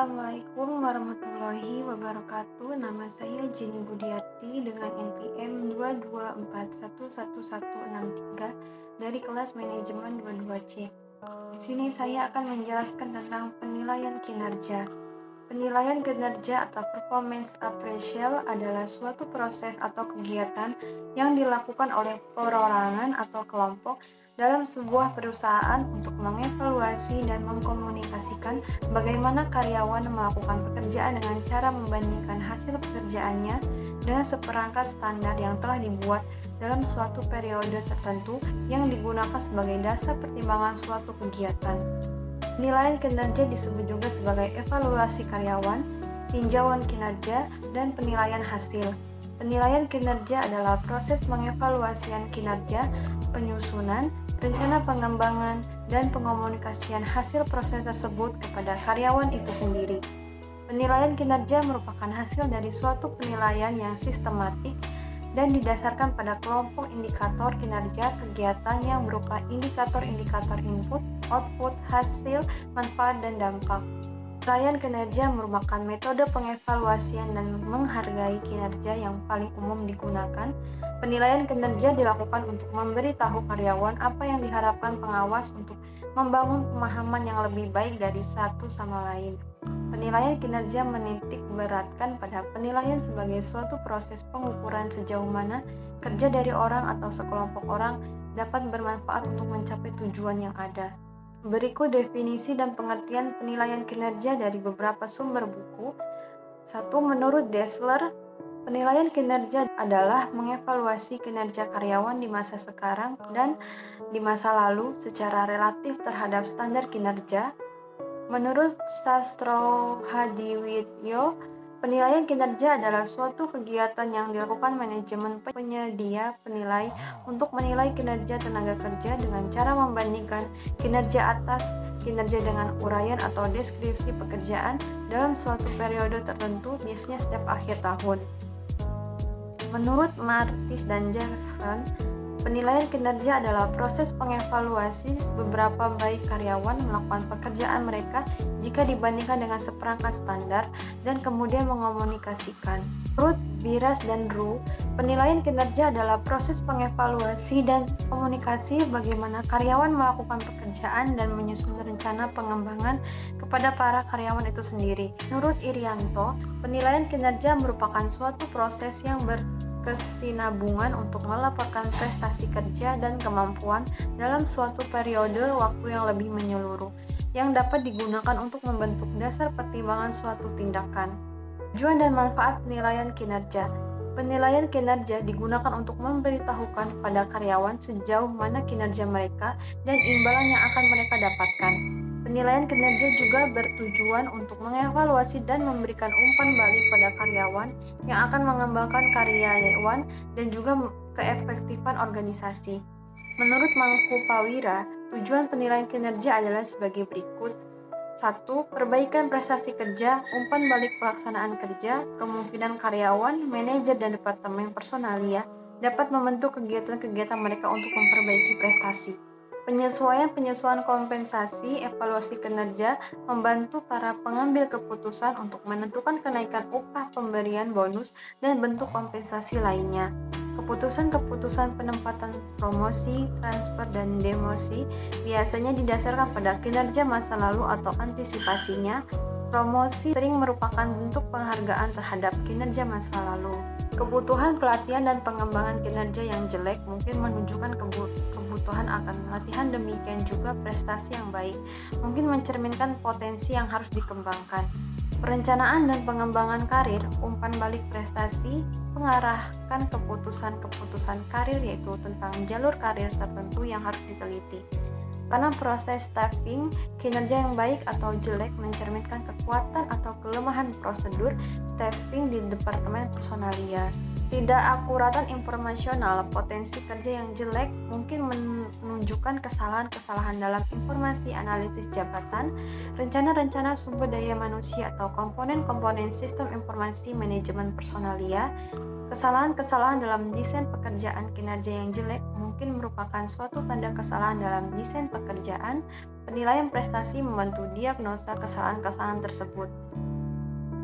Assalamualaikum warahmatullahi wabarakatuh. Nama saya Jenny Budiarti dengan NPM 224111163 dari kelas manajemen 22C. Di sini saya akan menjelaskan tentang penilaian kinerja. Penilaian kinerja atau performance appraisal adalah suatu proses atau kegiatan yang dilakukan oleh perorangan atau kelompok dalam sebuah perusahaan untuk mengevaluasi dan mengkomunikasikan bagaimana karyawan melakukan pekerjaan dengan cara membandingkan hasil pekerjaannya dengan seperangkat standar yang telah dibuat dalam suatu periode tertentu yang digunakan sebagai dasar pertimbangan suatu kegiatan. Penilaian kinerja disebut juga sebagai evaluasi karyawan, tinjauan kinerja, dan penilaian hasil. Penilaian kinerja adalah proses mengevaluasian kinerja, penyusunan, rencana pengembangan, dan pengomunikasian hasil proses tersebut kepada karyawan itu sendiri. Penilaian kinerja merupakan hasil dari suatu penilaian yang sistematik dan didasarkan pada kelompok indikator kinerja kegiatan yang berupa indikator-indikator input, output, hasil, manfaat, dan dampak. Penilaian kinerja merupakan metode pengevaluasian dan menghargai kinerja yang paling umum digunakan. Penilaian kinerja dilakukan untuk memberitahu karyawan apa yang diharapkan pengawas untuk membangun pemahaman yang lebih baik dari satu sama lain. Penilaian kinerja menitik beratkan pada penilaian sebagai suatu proses pengukuran sejauh mana kerja dari orang atau sekelompok orang dapat bermanfaat untuk mencapai tujuan yang ada. Berikut definisi dan pengertian penilaian kinerja dari beberapa sumber buku. 1. Menurut Dessler, penilaian kinerja adalah mengevaluasi kinerja karyawan di masa sekarang dan di masa lalu secara relatif terhadap standar kinerja. Menurut Sastro Hadiwidyo, penilaian kinerja adalah suatu kegiatan yang dilakukan manajemen penyedia penilai untuk menilai kinerja tenaga kerja dengan cara membandingkan kinerja atas kinerja dengan uraian atau deskripsi pekerjaan dalam suatu periode tertentu, biasanya setiap akhir tahun. Menurut Martis dan Jackson, penilaian kinerja adalah proses pengevaluasi beberapa baik karyawan melakukan pekerjaan mereka jika dibandingkan dengan seperangkat standar dan kemudian mengomunikasikan. Menurut Biras dan Ru, penilaian kinerja adalah proses pengevaluasi dan komunikasi bagaimana karyawan melakukan pekerjaan dan menyusun rencana pengembangan kepada para karyawan itu sendiri. Menurut Irianto, penilaian kinerja merupakan suatu proses yang berkesinambungan untuk melaporkan prestasi kerja dan kemampuan dalam suatu periode waktu yang lebih menyeluruh, yang dapat digunakan untuk membentuk dasar pertimbangan suatu tindakan. Tujuan dan manfaat penilaian kinerja. Penilaian kinerja digunakan untuk memberitahukan pada karyawan sejauh mana kinerja mereka dan imbalan yang akan mereka dapatkan. Penilaian kinerja juga bertujuan untuk mengevaluasi dan memberikan umpan balik pada karyawan yang akan mengembangkan karyawan dan juga keefektifan organisasi. Menurut Mangku Pawira, tujuan penilaian kinerja adalah sebagai berikut. 1. Perbaikan prestasi kerja, umpan balik pelaksanaan kerja, kemungkinan karyawan, manajer, dan departemen personalia dapat membentuk kegiatan-kegiatan mereka untuk memperbaiki prestasi. Penyesuaian kompensasi, evaluasi kinerja, membantu para pengambil keputusan untuk menentukan kenaikan upah, pemberian bonus, dan bentuk kompensasi lainnya. Keputusan-keputusan penempatan promosi, transfer, dan demosi biasanya didasarkan pada kinerja masa lalu atau antisipasinya. Promosi sering merupakan bentuk penghargaan terhadap kinerja masa lalu. Kebutuhan pelatihan dan pengembangan kinerja yang jelek mungkin menunjukkan kebutuhan akan latihan, demikian juga prestasi yang baik mungkin mencerminkan potensi yang harus dikembangkan. Perencanaan dan pengembangan karir, umpan balik prestasi, mengarahkan keputusan-keputusan karir yaitu tentang jalur karir tertentu yang harus diteliti. Karena proses staffing, kinerja yang baik atau jelek mencerminkan kekuatan atau kelemahan prosedur staffing di departemen personalia. Tidak akuratan informasional, potensi kerja yang jelek mungkin menunjukkan kesalahan-kesalahan dalam informasi analisis jabatan, rencana-rencana sumber daya manusia atau komponen-komponen sistem informasi manajemen personalia. Kesalahan-kesalahan dalam desain pekerjaan kinerja yang jelek mungkin mungkin merupakan suatu tanda kesalahan dalam desain pekerjaan, penilaian prestasi membantu diagnosa kesalahan-kesalahan tersebut.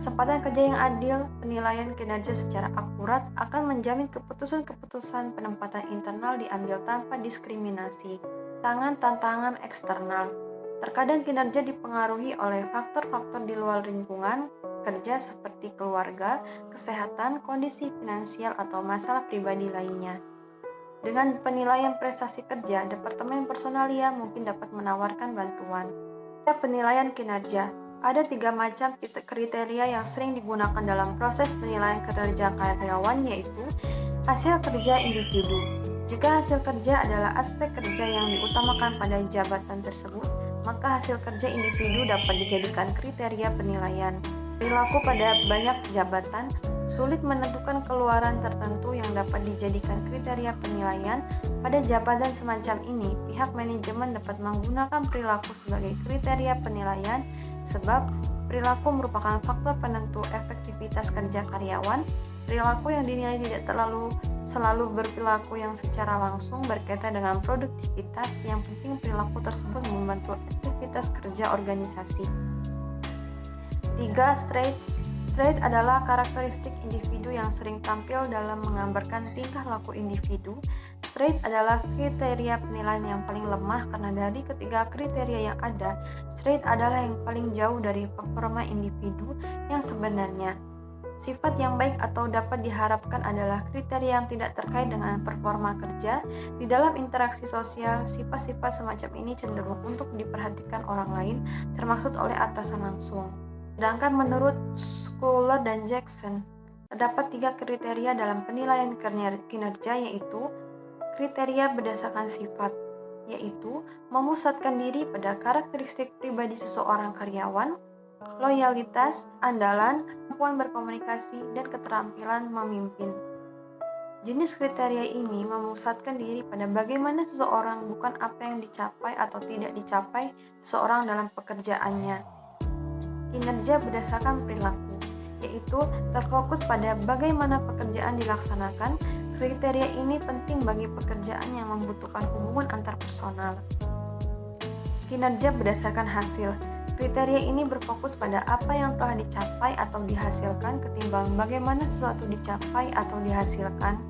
Kesempatan kerja yang adil, penilaian kinerja secara akurat akan menjamin keputusan-keputusan penempatan internal diambil tanpa diskriminasi. Tantangan eksternal. Terkadang kinerja dipengaruhi oleh faktor-faktor di luar lingkungan kerja seperti keluarga, kesehatan, kondisi finansial, atau masalah pribadi lainnya. Dengan penilaian prestasi kerja, Departemen Personalia mungkin dapat menawarkan bantuan. Penilaian kinerja. Ada 3 macam kriteria yang sering digunakan dalam proses penilaian kinerja karyawan, yaitu hasil kerja individu. Jika hasil kerja adalah aspek kerja yang diutamakan pada jabatan tersebut, maka hasil kerja individu dapat dijadikan kriteria penilaian. Perilaku pada banyak jabatan, sulit menentukan keluaran tertentu yang dapat dijadikan kriteria penilaian. Pada jabatan semacam ini, pihak manajemen dapat menggunakan perilaku sebagai kriteria penilaian sebab perilaku merupakan faktor penentu efektivitas kerja karyawan. Perilaku yang dinilai tidak selalu berperilaku yang secara langsung berkaitan dengan produktivitas. Yang penting perilaku tersebut membantu aktivitas kerja organisasi. 3. Trait adalah karakteristik individu yang sering tampil dalam menggambarkan tingkah laku individu. Trait adalah kriteria penilaian yang paling lemah karena dari ketiga kriteria yang ada, trait adalah yang paling jauh dari performa individu yang sebenarnya. Sifat yang baik atau dapat diharapkan adalah kriteria yang tidak terkait dengan performa kerja. Di dalam interaksi sosial, sifat-sifat semacam ini cenderung untuk diperhatikan orang lain, termasuk oleh atasan langsung. Sedangkan menurut Schuller dan Jackson, terdapat 3 kriteria dalam penilaian kinerja, yaitu kriteria berdasarkan sifat, yaitu memusatkan diri pada karakteristik pribadi seseorang karyawan, loyalitas, andalan, kemampuan berkomunikasi, dan keterampilan memimpin. Jenis kriteria ini memusatkan diri pada bagaimana seseorang, bukan apa yang dicapai atau tidak dicapai seseorang dalam pekerjaannya. Kinerja berdasarkan perilaku, yaitu terfokus pada bagaimana pekerjaan dilaksanakan. Kriteria ini penting bagi pekerjaan yang membutuhkan hubungan antar personal. Kinerja berdasarkan hasil. Kriteria ini berfokus pada apa yang telah dicapai atau dihasilkan ketimbang bagaimana sesuatu dicapai atau dihasilkan.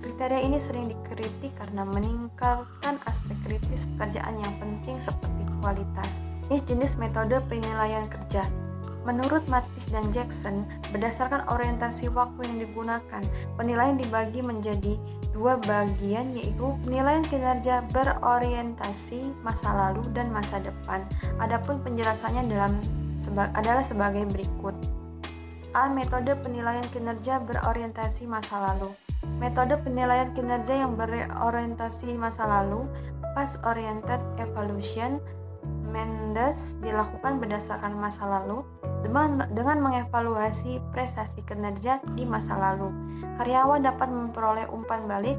Kriteria ini sering dikritik karena meninggalkan aspek kritis pekerjaan yang penting seperti kualitas. Jenis metode penilaian kerja. Menurut Mathis dan Jackson, berdasarkan orientasi waktu yang digunakan, penilaian dibagi menjadi 2 bagian, yaitu penilaian kinerja berorientasi masa lalu dan masa depan. Adapun penjelasannya adalah sebagai berikut. A. Metode penilaian kinerja berorientasi masa lalu. Metode penilaian kinerja yang berorientasi masa lalu, past-oriented evaluation, Mendes dilakukan berdasarkan masa lalu dengan mengevaluasi prestasi kinerja di masa lalu. Karyawan dapat memperoleh umpan balik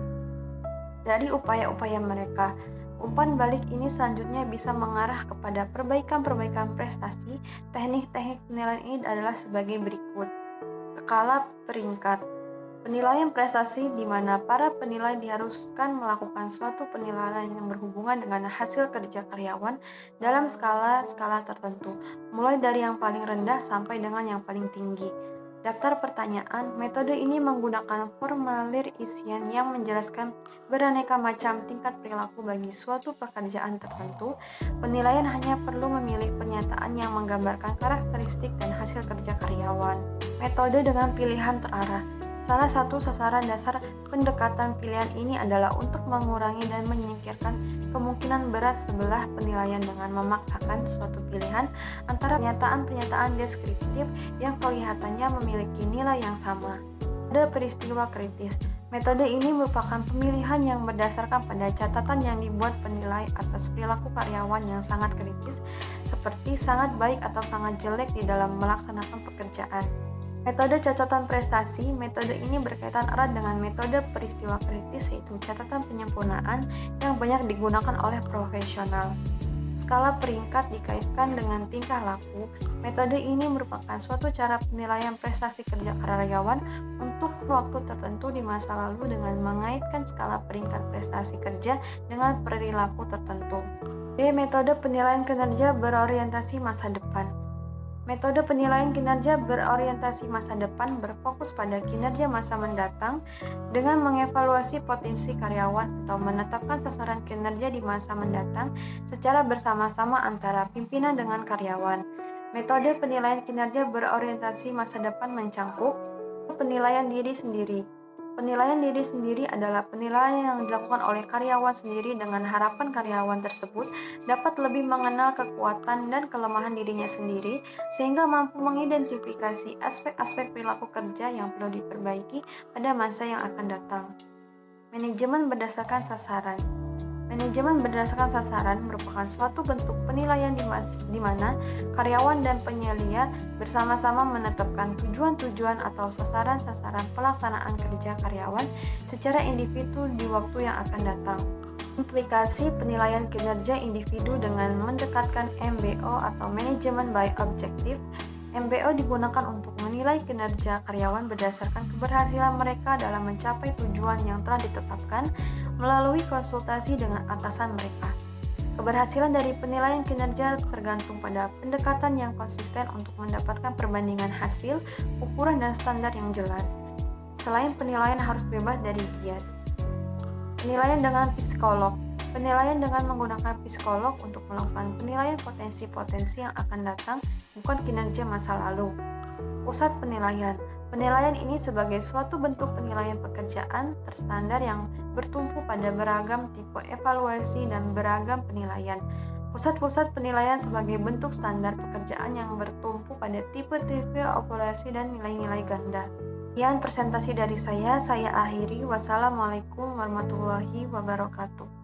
dari upaya-upaya mereka. Umpan balik ini selanjutnya bisa mengarah kepada perbaikan-perbaikan prestasi. Teknik-teknik penilaian ini adalah sebagai berikut. Skala peringkat. Penilaian prestasi di mana para penilai diharuskan melakukan suatu penilaian yang berhubungan dengan hasil kerja karyawan dalam skala tertentu, mulai dari yang paling rendah sampai dengan yang paling tinggi. Daftar pertanyaan. Metode ini menggunakan formulir isian yang menjelaskan beraneka macam tingkat perilaku bagi suatu pekerjaan tertentu. Penilaian hanya perlu memilih pernyataan yang menggambarkan karakteristik dan hasil kerja karyawan. Metode dengan pilihan terarah. Salah satu sasaran dasar pendekatan pilihan ini adalah untuk mengurangi dan menyingkirkan kemungkinan berat sebelah penilaian dengan memaksakan suatu pilihan antara pernyataan-pernyataan deskriptif yang kelihatannya memiliki nilai yang sama. Ada peristiwa kritis. Metode ini merupakan pemilihan yang berdasarkan pada catatan yang dibuat penilai atas perilaku karyawan yang sangat kritis, seperti sangat baik atau sangat jelek di dalam melaksanakan pekerjaan. Metode catatan prestasi. Metode ini berkaitan erat dengan metode peristiwa kritis, yaitu catatan penyempurnaan yang banyak digunakan oleh profesional. skala peringkat dikaitkan dengan tingkah laku. Metode ini merupakan suatu cara penilaian prestasi kerja karyawan untuk waktu tertentu di masa lalu dengan mengaitkan skala peringkat prestasi kerja dengan perilaku tertentu. B. Metode penilaian kinerja berorientasi masa depan. Metode penilaian kinerja berorientasi masa depan berfokus pada kinerja masa mendatang dengan mengevaluasi potensi karyawan atau menetapkan sasaran kinerja di masa mendatang secara bersama-sama antara pimpinan dengan karyawan. Metode penilaian kinerja berorientasi masa depan mencangkup penilaian diri sendiri. Penilaian diri sendiri adalah penilaian yang dilakukan oleh karyawan sendiri dengan harapan karyawan tersebut dapat lebih mengenal kekuatan dan kelemahan dirinya sendiri sehingga mampu mengidentifikasi aspek-aspek perilaku kerja yang perlu diperbaiki pada masa yang akan datang. Manajemen berdasarkan sasaran. Manajemen berdasarkan sasaran merupakan suatu bentuk penilaian di mana karyawan dan penyelia bersama-sama menetapkan tujuan-tujuan atau sasaran-sasaran pelaksanaan kerja karyawan secara individu di waktu yang akan datang. Implikasi penilaian kinerja individu dengan mendekatkan MBO atau Management by Objective. MBO digunakan untuk menilai kinerja karyawan berdasarkan keberhasilan mereka dalam mencapai tujuan yang telah ditetapkan melalui konsultasi dengan atasan mereka. Keberhasilan dari penilaian kinerja tergantung pada pendekatan yang konsisten untuk mendapatkan perbandingan hasil, ukuran, dan standar yang jelas. Selain penilaian harus bebas dari bias. Penilaian dengan psikolog. Penilaian dengan menggunakan psikolog untuk melakukan penilaian potensi-potensi yang akan datang, bukan kinerja masa lalu. Pusat penilaian. Penilaian ini sebagai suatu bentuk penilaian pekerjaan terstandar yang bertumpu pada beragam tipe evaluasi dan beragam penilaian. Pusat-pusat penilaian sebagai bentuk standar pekerjaan yang bertumpu pada tipe-tipe evaluasi dan nilai-nilai ganda. Sekian presentasi dari saya akhiri. Wassalamualaikum warahmatullahi wabarakatuh.